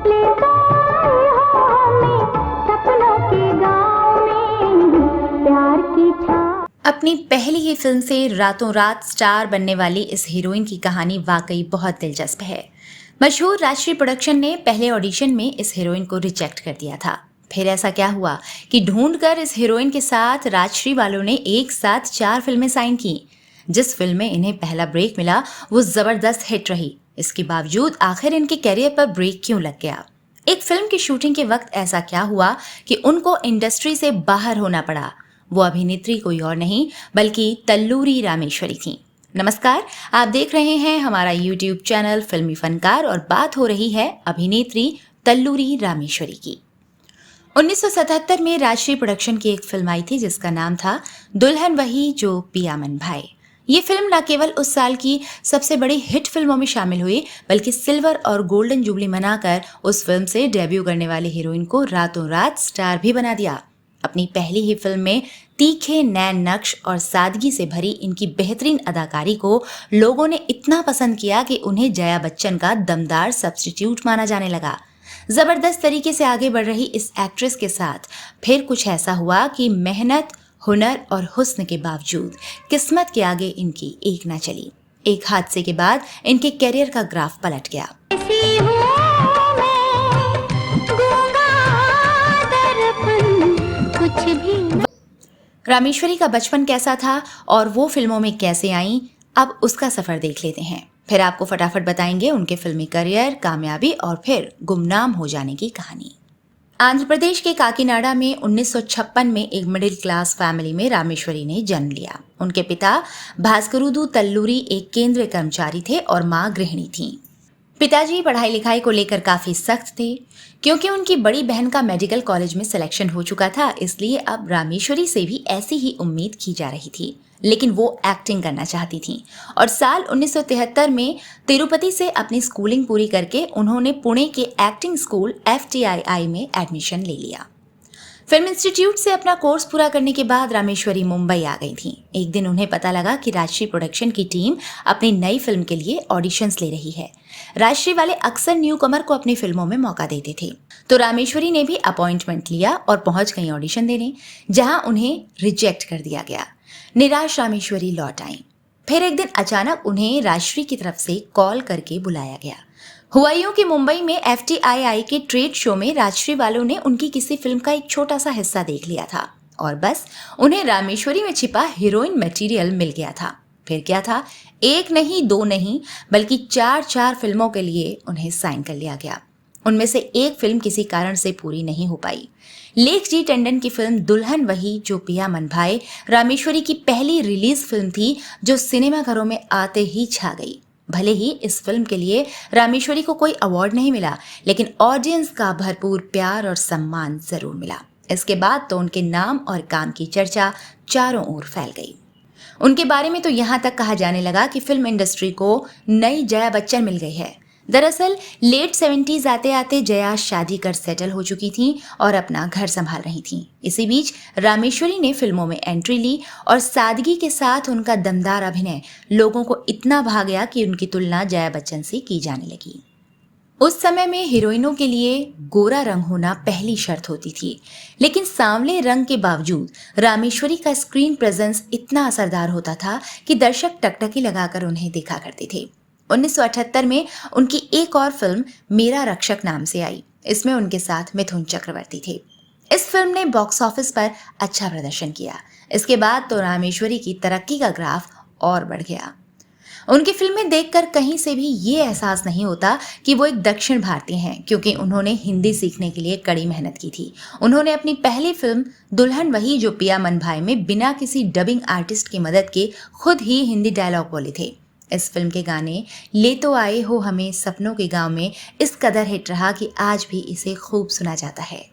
ले तो आए हो हमें सपनों के गाँव में, प्यार की छाँव। अपनी पहली ही फिल्म से रातों रात स्टार बनने वाली इस हीरोइन की कहानी वाकई बहुत दिलचस्प है। मशहूर राजश्री प्रोडक्शन ने पहले ऑडिशन में इस हीरोइन को रिजेक्ट कर दिया था। फिर ऐसा क्या हुआ कि ढूंढकर इस हीरोइन के साथ राजश्री वालों ने एक साथ 4 फिल्में साइन की। जिस फिल्म में इन्हें पहला ब्रेक मिला वो जबरदस्त हिट रही। इसके बावजूद आखिर इनके करियर पर ब्रेक क्यों लग गया? एक फिल्म की शूटिंग के वक्त ऐसा क्या हुआ कि उनको इंडस्ट्री से बाहर होना पड़ा? वो अभिनेत्री कोई और नहीं बल्कि तल्लूरी रामेश्वरी थी। नमस्कार, आप देख रहे हैं हमारा YouTube चैनल फिल्मी फनकार और बात हो रही है अभिनेत्री तल्लूरी रामेश्वरी की। 1977 में राजश्री प्रोडक्शन की एक फिल्म आई थी जिसका नाम था दुल्हन वही जो पिया मन भाए। ये फिल्म न केवल उस साल की सबसे बड़ी हिट फिल्मों में शामिल हुई बल्कि सिल्वर और गोल्डन जुबली मनाकर उस फिल्म से डेब्यू करने वाली हीरोइन को रातों रात स्टार भी बना दिया। अपनी पहली ही फिल्म में तीखे नैन नक्श और सादगी से भरी इनकी बेहतरीन अदाकारी को लोगों ने इतना पसंद किया कि उन्हें जया बच्चन का दमदार सब्स्टिट्यूट माना जाने लगा। जबरदस्त तरीके से आगे बढ़ रही इस एक्ट्रेस के साथ फिर कुछ ऐसा हुआ कि मेहनत, हुनर और हुस्न के बावजूद किस्मत के आगे इनकी एक ना चली। एक हादसे के बाद इनके करियर का ग्राफ पलट गया। ऐसी हूँ मैं, गूंगा दर्पण, कुछ भी। रामेश्वरी का बचपन कैसा था और वो फिल्मों में कैसे आईं, अब उसका सफर देख लेते हैं। फिर आपको फटाफट बताएंगे उनके फिल्मी करियर, कामयाबी और फिर गुमनाम हो जाने की कहानी। आंध्र प्रदेश के काकीनाडा में 1956 में एक मिडिल क्लास फैमिली में रामेश्वरी ने जन्म लिया। उनके पिता भास्करुदु तल्लूरी एक केंद्रीय कर्मचारी थे और मां गृहिणी थीं। पिताजी पढ़ाई लिखाई को लेकर काफी सख्त थे। क्योंकि उनकी बड़ी बहन का मेडिकल कॉलेज में सिलेक्शन हो चुका था, इसलिए अब रामेश्वरी से भी ऐसी ही उम्मीद की जा रही थी। लेकिन वो एक्टिंग करना चाहती थीं और साल 1973 में तिरुपति से अपनी स्कूलिंग पूरी करके उन्होंने पुणे के एक्टिंग स्कूल FTII में एडमिशन ले लिया। फिल्म इंस्टीट्यूट से अपना कोर्स पूरा करने के बाद रामेश्वरी मुंबई आ गई थीं। एक दिन उन्हें पता लगा कि राजश्री प्रोडक्शन की टीम अपनी नई फिल्म के लिए ऑडिशंस ले रही है। राजश्री वाले अक्सर न्यू कमर को अपनी फिल्मों में मौका देते थे, तो रामेश्वरी ने भी अपॉइंटमेंट लिया और पहुंच गई ऑडिशन देने, जहां उन्हें रिजेक्ट कर दिया गया। निराश रामेश्वरी लौट आई। फिर एक दिन अचानक उन्हें राजश्री की तरफ से कॉल करके बुलाया गया। हुआ यूं कि मुंबई में FTII के ट्रेड शो में राजश्री वालों ने उनकी किसी फिल्म का एक छोटा सा हिस्सा देख लिया था और बस उन्हें रामेश्वरी में छिपा हीरोइन मटेरियल मिल गया था। फिर क्या था, एक नहीं दो नहीं बल्कि 4 फिल्मों के लिए उन्हें साइन कर लिया गया। उनमें से एक फिल्म किसी कारण से पूरी नहीं हो पाई। लेख जी टंडन की फिल्म दुल्हन वही जो पिया मन भाए रामेश्वरी की पहली रिलीज फिल्म थी जो सिनेमाघरों में आते ही छा गई। भले ही इस फिल्म के लिए रामेश्वरी को कोई अवार्ड नहीं मिला, लेकिन ऑडियंस का भरपूर प्यार और सम्मान जरूर मिला। इसके बाद तो उनके नाम और काम की चर्चा चारों ओर फैल गई। उनके बारे में तो यहाँ तक कहा जाने लगा कि फिल्म इंडस्ट्री को नई जया बच्चन मिल गई है। दरअसल लेट 70s आते आते जया शादी कर सेटल हो चुकी थीं और अपना घर संभाल रही थीं। इसी बीच रामेश्वरी ने फिल्मों में एंट्री ली और सादगी के साथ उनका दमदार अभिनय लोगों को इतना भा गया कि उनकी तुलना जया बच्चन से की जाने लगी। उस समय में हीरोइनों के लिए गोरा रंग होना पहली शर्त होती थी, लेकिन सांवले रंग के बावजूद रामेश्वरी का स्क्रीन प्रेजेंस इतना असरदार होता था कि दर्शक टकटकी लगाकर उन्हें देखा करते थे। 1978 में उनकी एक और फिल्म मेरा रक्षक नाम से आई। इसमें उनके साथ मिथुन चक्रवर्ती थे। इस फिल्म ने बॉक्स ऑफिस पर अच्छा प्रदर्शन किया। इसके बाद तो रामेश्वरी की तरक्की का ग्राफ और बढ़ गया। उनकी फिल्में देखकर कहीं से भी ये एहसास नहीं होता कि वो एक दक्षिण भारतीय हैं, क्योंकि उन्होंने हिंदी सीखने के लिए कड़ी मेहनत की थी। उन्होंने अपनी पहली फिल्म दुल्हन वही जो पिया मन भाई में बिना किसी डबिंग आर्टिस्ट की मदद के खुद ही हिंदी डायलॉग बोले थे। इस फिल्म के गाने ले तो आए हो हमें सपनों के गांव में इस कदर हिट रहा कि आज भी इसे खूब सुना जाता है।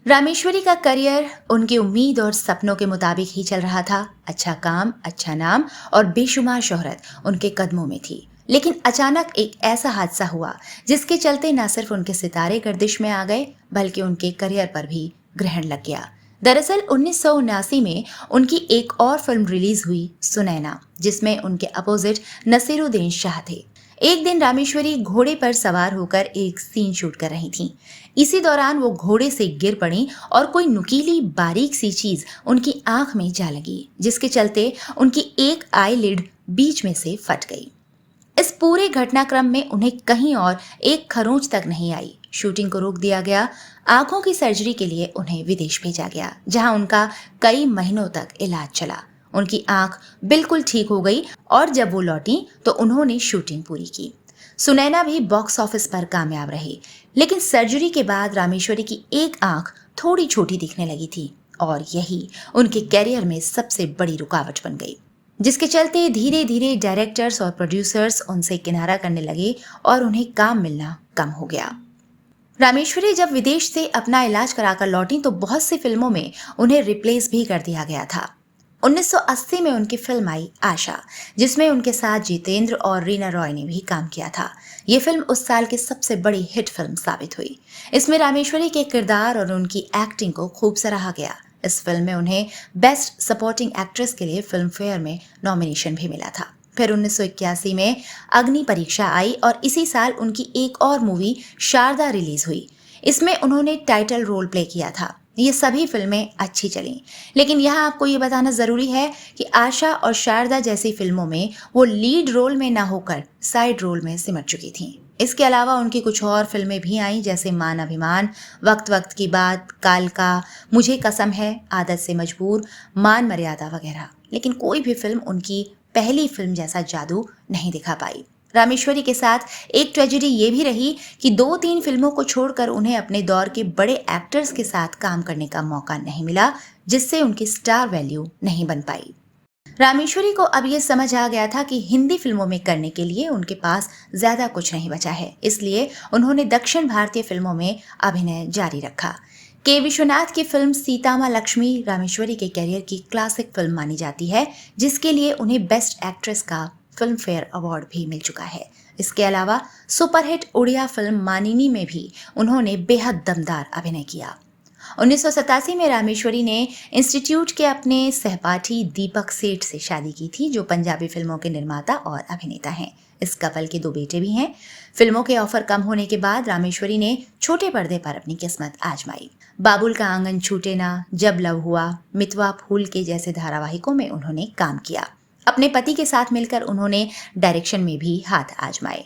रामेश्वरी का करियर उनकी उम्मीद और सपनों के मुताबिक ही चल रहा था। अच्छा काम, अच्छा नाम और बेशुमार शोहरत उनके कदमों में थी। लेकिन अचानक एक ऐसा हादसा हुआ जिसके चलते न सिर्फ उनके सितारे गर्दिश में आ गए बल्कि उनके करियर पर भी ग्रहण लग गया। दरअसल 1979 में उनकी एक और फिल्म रिलीज हुई सुनैना, जिसमें उनके अपोजिट नसीरुद्दीन शाह थे। एक दिन रामेश्वरी घोड़े पर सवार होकर एक सीन शूट कर रही थीं। इसी दौरान वो घोड़े से गिर पड़ी और कोई नुकीली बारीक सी चीज उनकी आंख में जा लगी, जिसके चलते उनकी एक आईलिड बीच में से फट गई। इस पूरे घटनाक्रम में उन्हें कहीं और एक खरोंच तक नहीं आई। शूटिंग को रोक दिया गया। आंखों की सर्जरी के लिए उन्हें विदेश भेजा गया, जहां उनका कई महीनों तक इलाज चला। उनकी आंख बिल्कुल ठीक हो गई और जब वो लौटी तो उन्होंने शूटिंग पूरी की। सुनैना भी बॉक्स ऑफिस पर कामयाब रही, लेकिन सर्जरी के बाद रामेश्वरी की एक आंख थोड़ी छोटी दिखने लगी थी और यही उनके कैरियर में सबसे बड़ी रुकावट बन गई, जिसके चलते धीरे धीरे डायरेक्टर्स और प्रोड्यूसर्स उनसे किनारा करने लगे और उन्हें काम मिलना कम हो गया। रामेश्वरी जब विदेश से अपना इलाज कराकर लौटी तो बहुत सी फिल्मों में उन्हें रिप्लेस भी कर दिया गया था। 1980 में उनकी फिल्म आई आशा, जिसमें उनके साथ जितेंद्र और रीना रॉय ने भी काम किया था। ये फिल्म उस साल की सबसे बड़ी हिट फिल्म साबित हुई। इसमें रामेश्वरी के किरदार और उनकी एक्टिंग को खूब सराहा गया। इस फिल्म में उन्हें बेस्ट सपोर्टिंग एक्ट्रेस के लिए फिल्म फेयर में नॉमिनेशन भी मिला था। फिर 1981 में अग्नि परीक्षा आई और इसी साल उनकी एक और मूवी शारदा रिलीज हुई। इसमें उन्होंने टाइटल रोल प्ले किया था। ये सभी फिल्में अच्छी चलीं, लेकिन यहाँ आपको ये बताना जरूरी है कि आशा और शारदा जैसी फिल्मों में वो लीड रोल में ना होकर साइड रोल में सिमट चुकी थीं। इसके अलावा उनकी कुछ और फिल्में भी आईं, जैसे मान अभिमान, वक्त वक्त की बात, कालका, मुझे कसम है, आदत से मजबूर, मान मर्यादा वगैरह। लेकिन कोई भी फिल्म उनकी पहली फिल्म जैसा जादू नहीं दिखा पाई। रामेश्वरी के साथ एक ट्रेजेडी ये भी रही कि 2-3 फिल्मों को छोड़कर उन्हें अपने दौर के बड़े एक्टर्स के साथ काम करने का मौका नहीं मिला, जिससे उनकी स्टार वैल्यू नहीं बन पाई। रामेश्वरी को अब ये समझ आ गया था कि हिंदी फिल्मों में करने के लिए उनके पास ज्यादा कुछ नहीं बचा है, इसलिए उन्होंने दक्षिण भारतीय फिल्मों में अभिनय जारी रखा। के विश्वनाथ की फिल्म सीतामा लक्ष्मी रामेश्वरी के कैरियर की क्लासिक फिल्म मानी जाती है, जिसके लिए उन्हें बेस्ट एक्ट्रेस का फिल्म फेयर अवार्ड भी मिल चुका है। इसके अलावा सुपरहिट उड़िया फिल्म मानिनी में भी उन्होंने बेहद दमदार अभिनय किया। 1987 में रामेश्वरी ने इंस्टीट्यूट के अपने सहपाठी दीपक सेठ से शादी की थी, जो पंजाबी फिल्मों के निर्माता और अभिनेता हैं। इस कपल के 2 बेटे भी हैं। फिल्मों के ऑफर कम होने के बाद रामेश्वरी ने छोटे पर्दे पर अपनी किस्मत आजमाई। बाबुल का आंगन छूटे ना, जब लव हुआ, मितवा फूल के जैसे धारावाहिकों में उन्होंने काम किया। अपने पति के साथ मिलकर उन्होंने डायरेक्शन में भी हाथ आजमाए।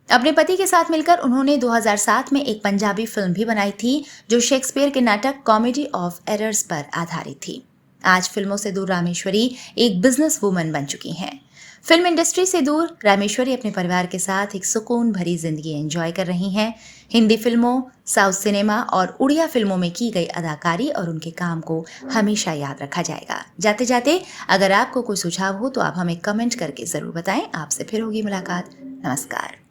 अपने पति के साथ मिलकर उन्होंने 2007 में एक पंजाबी फिल्म भी बनाई थी, जो शेक्सपियर के नाटक कॉमेडी ऑफ एरर्स पर आधारित थी। आज फिल्मों से दूर रामेश्वरी एक बिजनेस वुमन बन चुकी हैं। फिल्म इंडस्ट्री से दूर रामेश्वरी अपने परिवार के साथ एक सुकून भरी जिंदगी एंजॉय कर रही हैं। हिंदी फिल्मों, साउथ सिनेमा और उड़िया फिल्मों में की गई अदाकारी और उनके काम को हमेशा याद रखा जाएगा। जाते जाते अगर आपको कोई सुझाव हो तो आप हमें कमेंट करके जरूर बताएं। आपसे फिर होगी मुलाकात। नमस्कार।